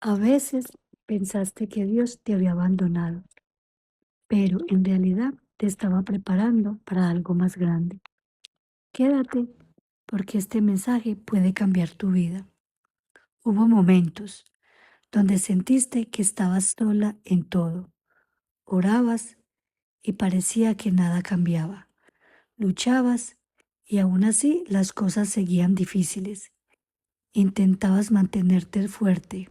A veces pensaste que Dios te había abandonado, pero en realidad te estaba preparando para algo más grande. Quédate porque este mensaje puede cambiar tu vida. Hubo momentos donde sentiste que estabas sola en todo. Orabas y parecía que nada cambiaba. Luchabas y aún así las cosas seguían difíciles. Intentabas mantenerte fuerte,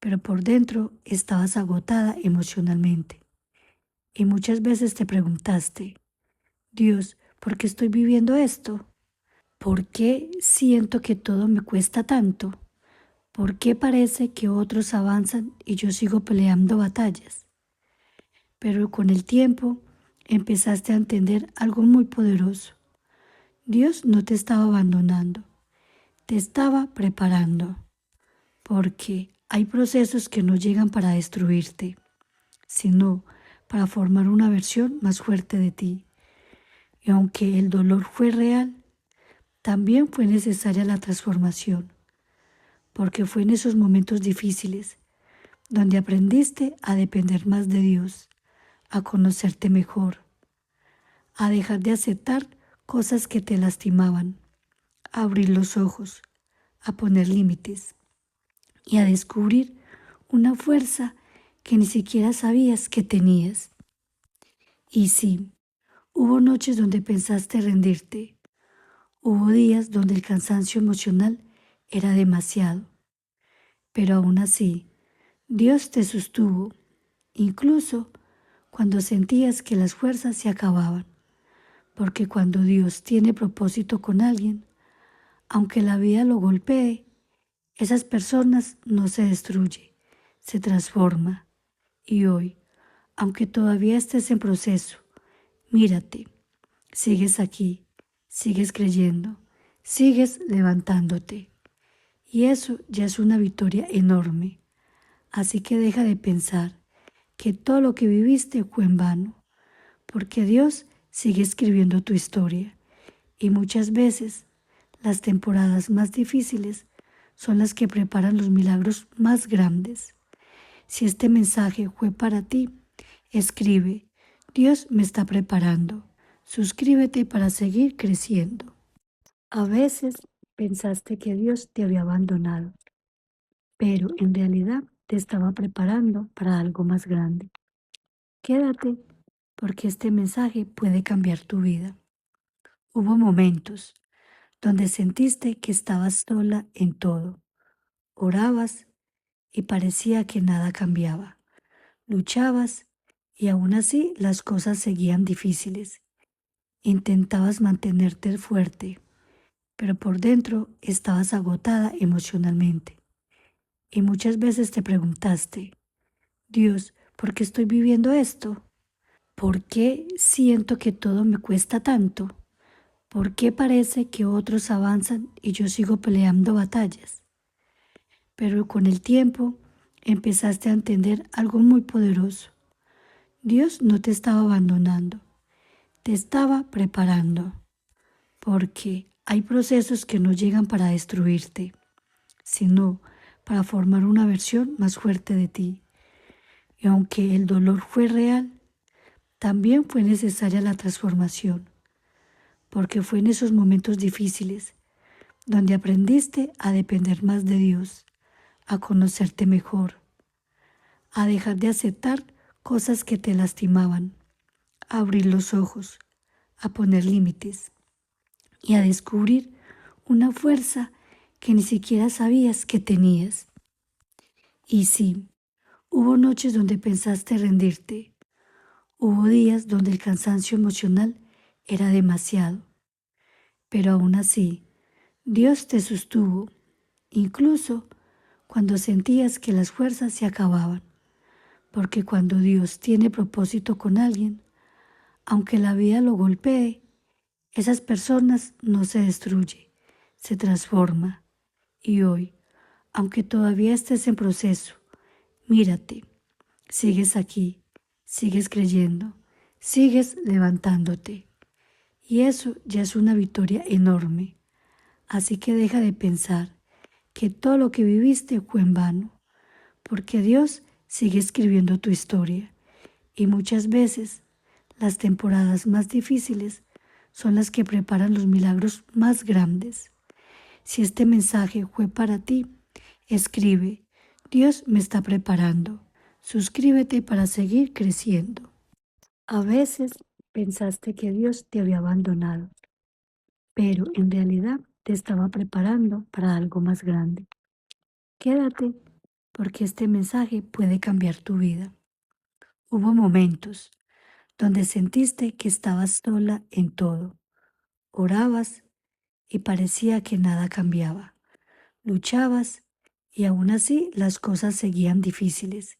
pero por dentro estabas agotada emocionalmente. Y muchas veces te preguntaste, Dios, ¿por qué estoy viviendo esto? ¿Por qué siento que todo me cuesta tanto? ¿Por qué parece que otros avanzan y yo sigo peleando batallas? Pero con el tiempo empezaste a entender algo muy poderoso. Dios no te estaba abandonando, te estaba preparando, porque hay procesos que no llegan para destruirte, sino para formar una versión más fuerte de ti. Y aunque el dolor fue real, también fue necesaria la transformación, porque fue en esos momentos difíciles donde aprendiste a depender más de Dios, a conocerte mejor, a dejar de aceptar cosas que te lastimaban, a abrir los ojos, a poner límites y a descubrir una fuerza que ni siquiera sabías que tenías. Y sí, hubo noches donde pensaste rendirte. Hubo días donde el cansancio emocional era demasiado, pero aún así, Dios te sostuvo, incluso cuando sentías que las fuerzas se acababan, porque cuando Dios tiene propósito con alguien, aunque la vida lo golpee, esas personas no se destruye, se transforma. Y hoy, aunque todavía estés en proceso, mírate, sigues aquí, sigues creyendo, sigues levantándote. Y eso ya es una victoria enorme. Así que deja de pensar que todo lo que viviste fue en vano, porque Dios sigue escribiendo tu historia. Y muchas veces las temporadas más difíciles son las que preparan los milagros más grandes. Si este mensaje fue para ti, escribe, Dios me está preparando. Suscríbete para seguir creciendo. A veces pensaste que Dios te había abandonado, pero en realidad te estaba preparando para algo más grande. Quédate porque este mensaje puede cambiar tu vida. Hubo momentos donde sentiste que estabas sola en todo. Orabas y parecía que nada cambiaba. Luchabas y aún así las cosas seguían difíciles. Intentabas mantenerte fuerte, pero por dentro estabas agotada emocionalmente. Y muchas veces te preguntaste, Dios, ¿por qué estoy viviendo esto? ¿Por qué siento que todo me cuesta tanto? ¿Por qué parece que otros avanzan y yo sigo peleando batallas? Pero con el tiempo empezaste a entender algo muy poderoso. Dios no te estaba abandonando, te estaba preparando, porque hay procesos que no llegan para destruirte, sino para formar una versión más fuerte de ti. Y aunque el dolor fue real, también fue necesaria la transformación, porque fue en esos momentos difíciles donde aprendiste a depender más de Dios, a conocerte mejor, a dejar de aceptar cosas que te lastimaban, a abrir los ojos, a poner límites y a descubrir una fuerza que ni siquiera sabías que tenías. Y sí, hubo noches donde pensaste rendirte, hubo días donde el cansancio emocional era demasiado, pero aún así, Dios te sostuvo, incluso cuando sentías que las fuerzas se acababan, porque cuando Dios tiene propósito con alguien, aunque la vida lo golpee, esas personas no se destruye, se transforma. Y hoy, aunque todavía estés en proceso, mírate, sigues aquí, sigues creyendo, sigues levantándote. Y eso ya es una victoria enorme. Así que deja de pensar que todo lo que viviste fue en vano, porque Dios sigue escribiendo tu historia y muchas veces las temporadas más difíciles son las que preparan los milagros más grandes. Si este mensaje fue para ti, escribe, Dios me está preparando. Suscríbete para seguir creciendo. A veces pensaste que Dios te había abandonado, pero en realidad te estaba preparando para algo más grande. Quédate porque este mensaje puede cambiar tu vida. Hubo momentos donde sentiste que estabas sola en todo. Orabas y parecía que nada cambiaba. Luchabas y aún así las cosas seguían difíciles.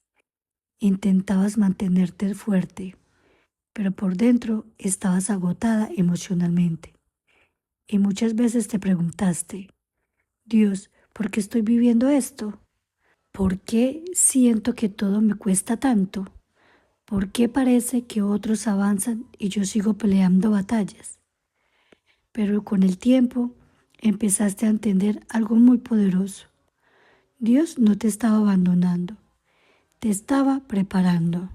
Intentabas mantenerte fuerte, pero por dentro estabas agotada emocionalmente. Y muchas veces te preguntaste, Dios, ¿por qué estoy viviendo esto? ¿Por qué siento que todo me cuesta tanto? ¿Por qué parece que otros avanzan y yo sigo peleando batallas? Pero con el tiempo empezaste a entender algo muy poderoso. Dios no te estaba abandonando, te estaba preparando,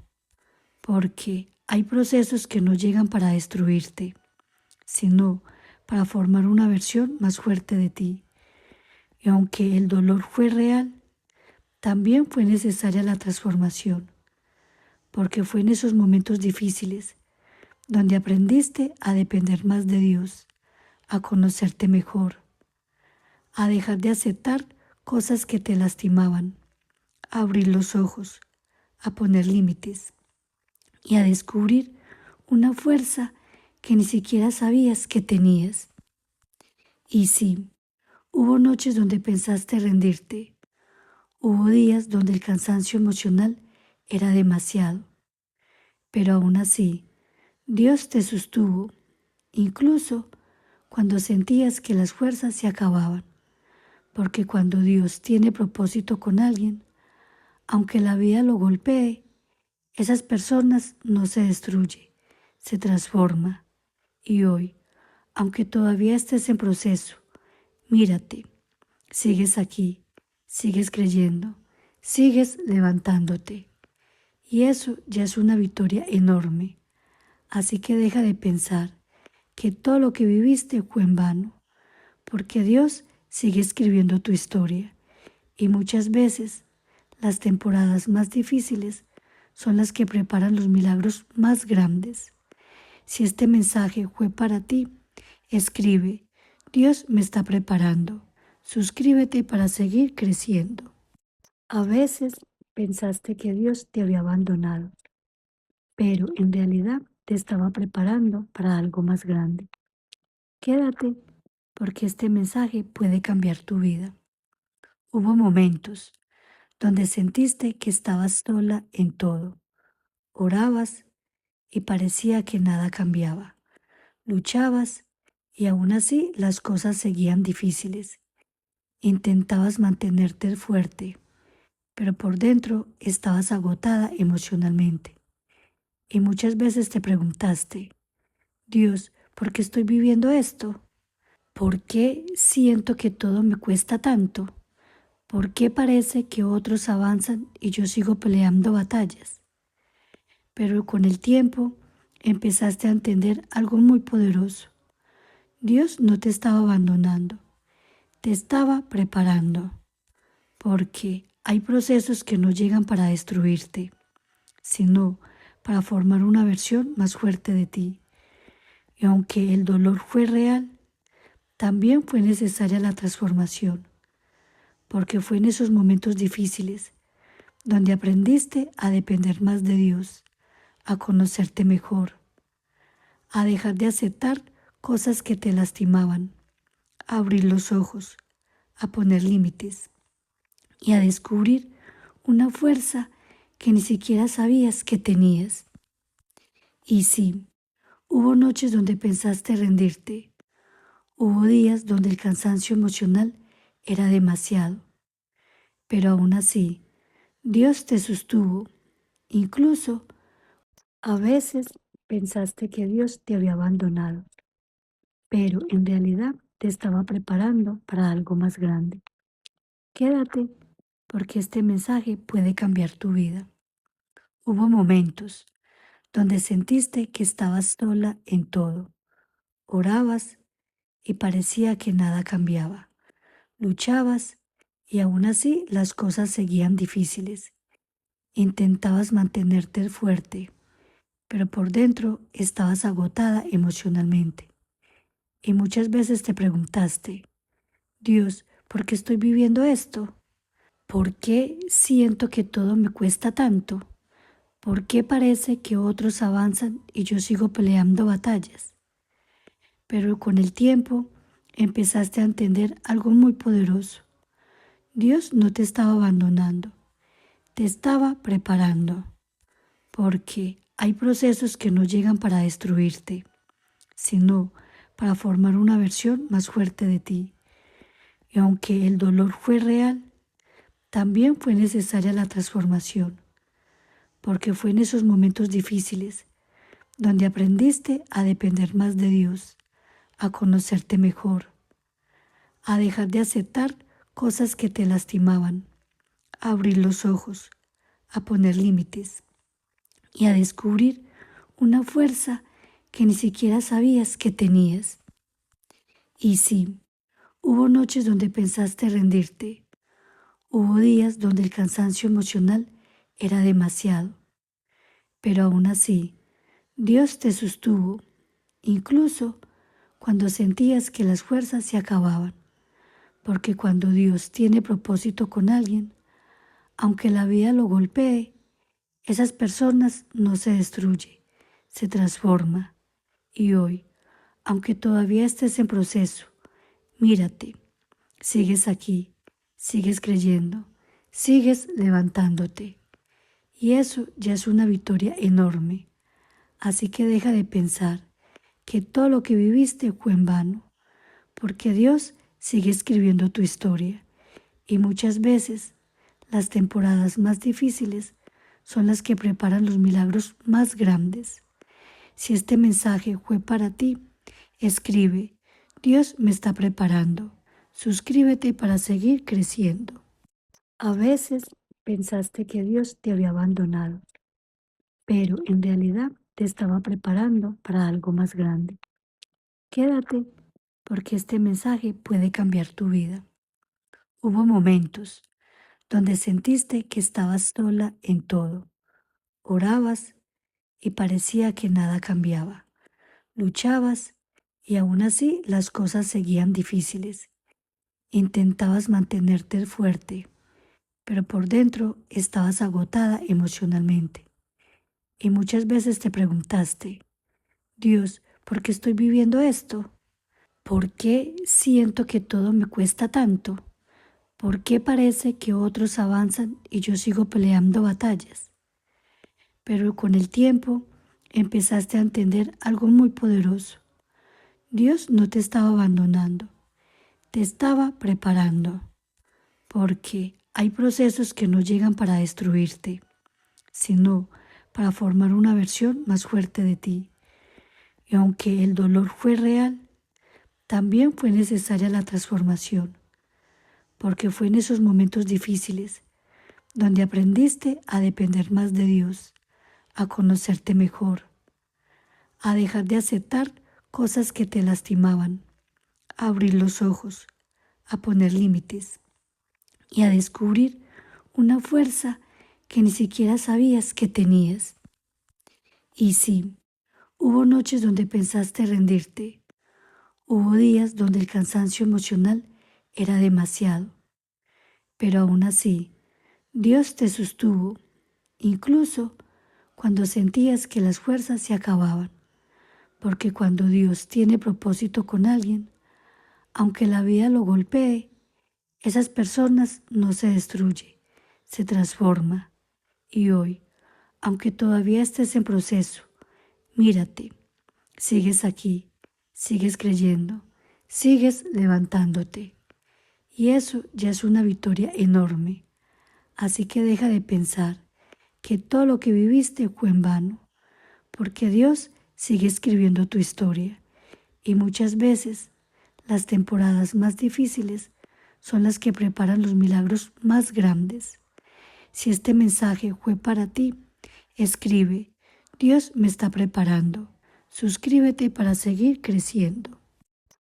porque hay procesos que no llegan para destruirte, sino para formar una versión más fuerte de ti. Y aunque el dolor fue real, también fue necesaria la transformación, porque fue en esos momentos difíciles donde aprendiste a depender más de Dios, a conocerte mejor, a dejar de aceptar cosas que te lastimaban, a abrir los ojos, a poner límites y a descubrir una fuerza que ni siquiera sabías que tenías. Y sí, hubo noches donde pensaste rendirte, hubo días donde el cansancio emocional era demasiado, pero aún así, Dios te sostuvo, incluso cuando sentías que las fuerzas se acababan, porque cuando Dios tiene propósito con alguien, aunque la vida lo golpee, esas personas no se destruye, se transforma. Y hoy, aunque todavía estés en proceso, mírate, sigues aquí, sigues creyendo, sigues levantándote. Y eso ya es una victoria enorme. Así que deja de pensar que todo lo que viviste fue en vano, porque Dios sigue escribiendo tu historia. Y muchas veces las temporadas más difíciles son las que preparan los milagros más grandes. Si este mensaje fue para ti, escribe, Dios me está preparando. Suscríbete para seguir creciendo. A veces pensaste que Dios te había abandonado, pero en realidad te estaba preparando para algo más grande. Quédate porque este mensaje puede cambiar tu vida. Hubo momentos donde sentiste que estabas sola en todo. Orabas y parecía que nada cambiaba. Luchabas y aún así las cosas seguían difíciles. Intentabas mantenerte fuerte, pero por dentro estabas agotada emocionalmente. Y muchas veces te preguntaste, Dios, ¿por qué estoy viviendo esto? ¿Por qué siento que todo me cuesta tanto? ¿Por qué parece que otros avanzan y yo sigo peleando batallas? Pero con el tiempo empezaste a entender algo muy poderoso. Dios no te estaba abandonando, te estaba preparando, porque hay procesos que no llegan para destruirte, sino para formar una versión más fuerte de ti. Y aunque el dolor fue real, también fue necesaria la transformación, porque fue en esos momentos difíciles donde aprendiste a depender más de Dios, a conocerte mejor, a dejar de aceptar cosas que te lastimaban, a abrir los ojos, a poner límites y a descubrir una fuerza que ni siquiera sabías que tenías. Y sí, hubo noches donde pensaste rendirte, hubo días donde el cansancio emocional era demasiado, pero aún así, Dios te sostuvo, incluso a veces pensaste que Dios te había abandonado, pero en realidad te estaba preparando para algo más grande. Quédate porque este mensaje puede cambiar tu vida. Hubo momentos donde sentiste que estabas sola en todo. Orabas y parecía que nada cambiaba. Luchabas y aún así las cosas seguían difíciles. Intentabas mantenerte fuerte, pero por dentro estabas agotada emocionalmente. Y muchas veces te preguntaste, Dios, ¿por qué estoy viviendo esto? ¿Por qué siento que todo me cuesta tanto? ¿Por qué parece que otros avanzan y yo sigo peleando batallas? Pero con el tiempo empezaste a entender algo muy poderoso. Dios no te estaba abandonando, te estaba preparando, porque hay procesos que no llegan para destruirte, sino para formar una versión más fuerte de ti. Y aunque el dolor fue real, también fue necesaria la transformación, porque fue en esos momentos difíciles donde aprendiste a depender más de Dios, a conocerte mejor, a dejar de aceptar cosas que te lastimaban, a abrir los ojos, a poner límites y a descubrir una fuerza que ni siquiera sabías que tenías. Y sí, hubo noches donde pensaste rendirte, hubo días donde el cansancio emocional era demasiado, pero aún así, Dios te sostuvo, incluso cuando sentías que las fuerzas se acababan, porque cuando Dios tiene propósito con alguien, aunque la vida lo golpee, esas personas no se destruye, se transforma. Y hoy, aunque todavía estés en proceso, mírate, sigues aquí, sigues creyendo, sigues levantándote. Y eso ya es una victoria enorme. Así que deja de pensar que todo lo que viviste fue en vano, porque Dios sigue escribiendo tu historia. Y muchas veces las temporadas más difíciles son las que preparan los milagros más grandes. Si este mensaje fue para ti, escribe, Dios me está preparando. Suscríbete para seguir creciendo. A veces pensaste que Dios te había abandonado, pero en realidad te estaba preparando para algo más grande. Quédate, porque este mensaje puede cambiar tu vida. Hubo momentos donde sentiste que estabas sola en todo. Orabas y parecía que nada cambiaba. Luchabas y aún así las cosas seguían difíciles. Intentabas mantenerte fuerte, pero por dentro estabas agotada emocionalmente. Y muchas veces te preguntaste, Dios, ¿por qué estoy viviendo esto? ¿Por qué siento que todo me cuesta tanto? ¿Por qué parece que otros avanzan y yo sigo peleando batallas? Pero con el tiempo empezaste a entender algo muy poderoso. Dios no te estaba abandonando, te estaba preparando, porque hay procesos que no llegan para destruirte, sino para formar una versión más fuerte de ti. Y aunque el dolor fue real, también fue necesaria la transformación, porque fue en esos momentos difíciles donde aprendiste a depender más de Dios, a conocerte mejor, a dejar de aceptar cosas que te lastimaban, a abrir los ojos, a poner límites y a descubrir una fuerza que ni siquiera sabías que tenías. Y sí, hubo noches donde pensaste rendirte, hubo días donde el cansancio emocional era demasiado, pero aún así, Dios te sostuvo, incluso cuando sentías que las fuerzas se acababan, porque cuando Dios tiene propósito con alguien, aunque la vida lo golpee, esas personas no se destruye, se transforma. Y hoy, aunque todavía estés en proceso, mírate, sigues aquí, sigues creyendo, sigues levantándote. Y eso ya es una victoria enorme. Así que deja de pensar que todo lo que viviste fue en vano, porque Dios sigue escribiendo tu historia. Y muchas veces las temporadas más difíciles son las que preparan los milagros más grandes. Si este mensaje fue para ti, escribe: Dios me está preparando. Suscríbete para seguir creciendo.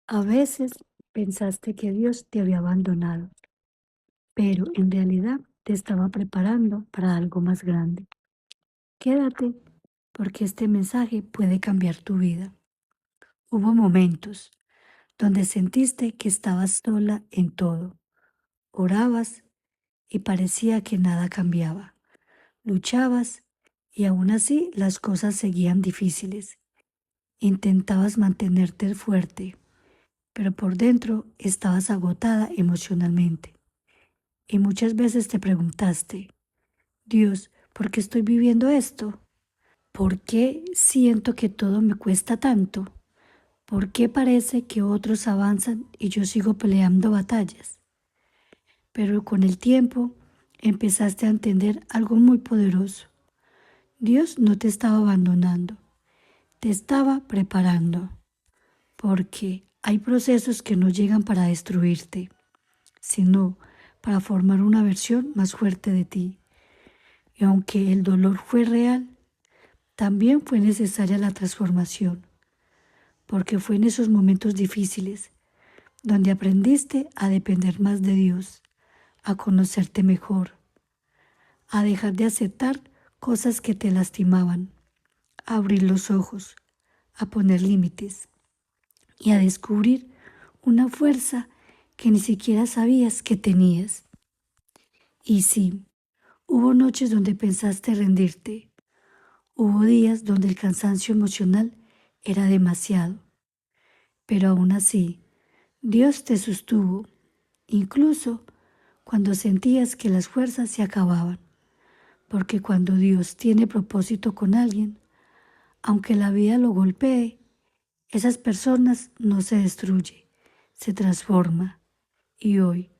A veces pensaste que Dios te había abandonado, pero en realidad te estaba preparando para algo más grande. Quédate, porque este mensaje puede cambiar tu vida. Hubo momentos donde sentiste que estabas sola en todo. Orabas y parecía que nada cambiaba. Luchabas y aún así las cosas seguían difíciles. Intentabas mantenerte fuerte, pero por dentro estabas agotada emocionalmente. Y muchas veces te preguntaste: Dios, ¿por qué estoy viviendo esto? ¿Por qué siento que todo me cuesta tanto? ¿Por qué parece que otros avanzan y yo sigo peleando batallas? Pero con el tiempo empezaste a entender algo muy poderoso. Dios no te estaba abandonando, te estaba preparando, porque hay procesos que no llegan para destruirte, sino para formar una versión más fuerte de ti. Y aunque el dolor fue real, también fue necesaria la transformación, porque fue en esos momentos difíciles donde aprendiste a depender más de Dios, a conocerte mejor, a dejar de aceptar cosas que te lastimaban, a abrir los ojos, a poner límites y a descubrir una fuerza que ni siquiera sabías que tenías. Y sí, hubo noches donde pensaste rendirte, hubo días donde el cansancio emocional era demasiado, pero aún así, Dios te sostuvo, incluso cuando sentías que las fuerzas se acababan, porque cuando Dios tiene propósito con alguien, aunque la vida lo golpee, esas personas no se destruye, se transforma. Y hoy,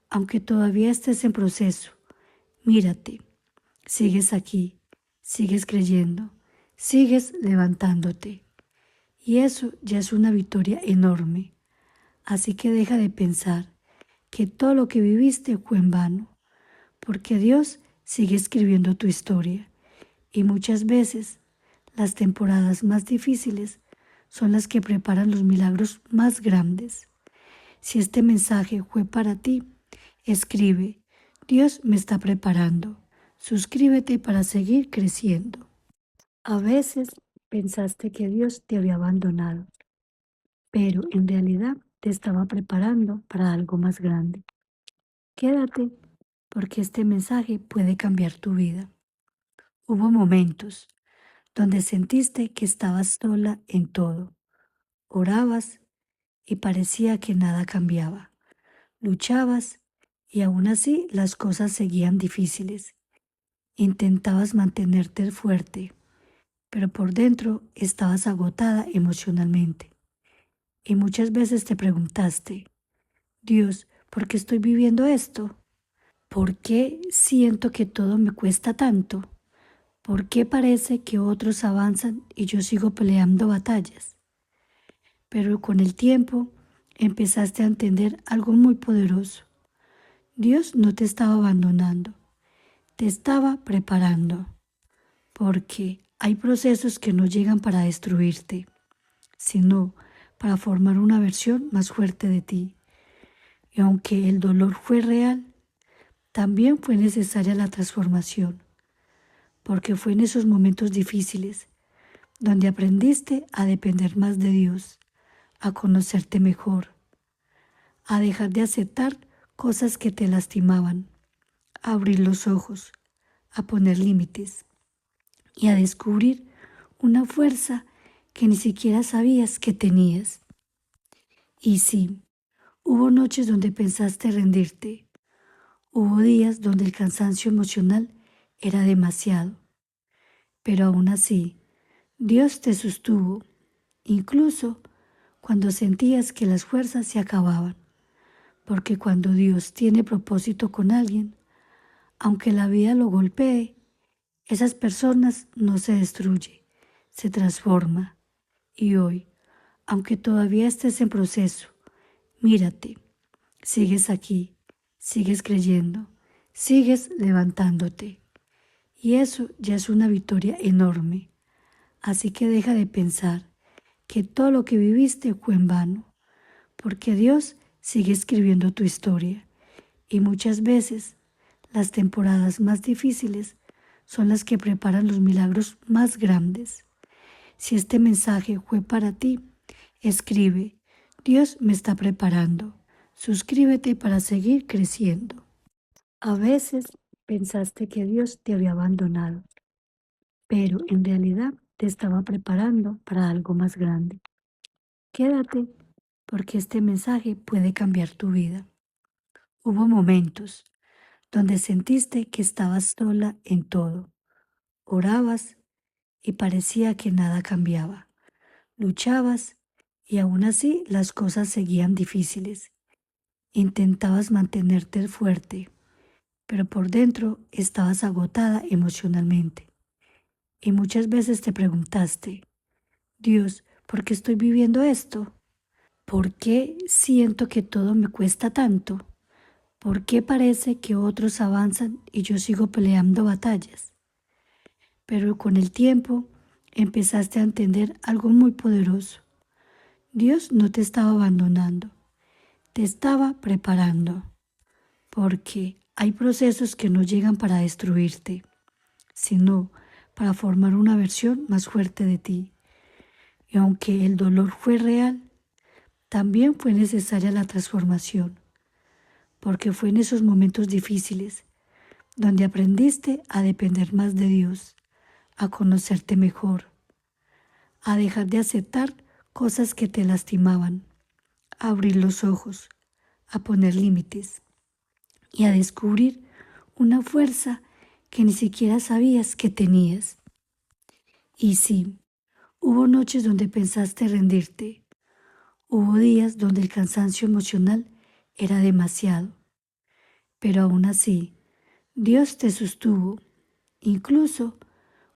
aunque todavía estés en proceso, mírate, sigues aquí, sigues creyendo, sigues levantándote. Y eso ya es una victoria enorme. Así que deja de pensar que todo lo que viviste fue en vano, porque Dios sigue escribiendo tu historia. Y muchas veces las temporadas más difíciles son las que preparan los milagros más grandes. Si este mensaje fue para ti, escribe: Dios me está preparando. Suscríbete para seguir creciendo. A veces pensaste que Dios te había abandonado, pero en realidad te estaba preparando para algo más grande. Quédate, porque este mensaje puede cambiar tu vida. Hubo momentos donde sentiste que estabas sola en todo. Orabas y parecía que nada cambiaba. Luchabas y aún así las cosas seguían difíciles. Intentabas mantenerte fuerte, pero por dentro estabas agotada emocionalmente. Y muchas veces te preguntaste: Dios, ¿por qué estoy viviendo esto? ¿Por qué siento que todo me cuesta tanto? ¿Por qué parece que otros avanzan y yo sigo peleando batallas? Pero con el tiempo empezaste a entender algo muy poderoso. Dios no te estaba abandonando, te estaba preparando, porque hay procesos que no llegan para destruirte, sino para formar una versión más fuerte de ti. Y aunque el dolor fue real, también fue necesaria la transformación, porque fue en esos momentos difíciles donde aprendiste a depender más de Dios, a conocerte mejor, a dejar de aceptar cosas que te lastimaban, a abrir los ojos, a poner límites y a descubrir una fuerza que ni siquiera sabías que tenías. Y sí, hubo noches donde pensaste rendirte, hubo días donde el cansancio emocional era demasiado, pero aún así, Dios te sostuvo, incluso cuando sentías que las fuerzas se acababan, porque cuando Dios tiene propósito con alguien, aunque la vida lo golpee, esas personas no se destruye, se transforma. Y hoy, aunque todavía estés en proceso, mírate, Sigues aquí, sigues creyendo, sigues levantándote. Y eso ya es una victoria enorme. Así que deja de pensar que todo lo que viviste fue en vano, porque Dios sigue escribiendo tu historia. Y muchas veces las temporadas más difíciles son las que preparan los milagros más grandes. Si este mensaje fue para ti, escribe: Dios me está preparando. Suscríbete para seguir creciendo. A veces pensaste que Dios te había abandonado, pero en realidad te estaba preparando para algo más grande. Quédate, porque este mensaje puede cambiar tu vida. Hubo momentos donde sentiste que estabas sola en todo. Orabas y parecía que nada cambiaba. Luchabas y aún así las cosas seguían difíciles. Intentabas mantenerte fuerte, pero por dentro estabas agotada emocionalmente. Y muchas veces te preguntaste: Dios, ¿por qué estoy viviendo esto? ¿Por qué siento que todo me cuesta tanto? ¿Por qué parece que otros avanzan y yo sigo peleando batallas? Pero con el tiempo empezaste a entender algo muy poderoso. Dios no te estaba abandonando, te estaba preparando, porque hay procesos que no llegan para destruirte, sino para formar una versión más fuerte de ti. Y aunque el dolor fue real, también fue necesaria la transformación, porque fue en esos momentos difíciles donde aprendiste a depender más de Dios, a conocerte mejor, a dejar de aceptar cosas que te lastimaban, a abrir los ojos, a poner límites y a descubrir una fuerza que ni siquiera sabías que tenías. Y sí, hubo noches donde pensaste rendirte, hubo días donde el cansancio emocional era demasiado, pero aún así, Dios te sostuvo, incluso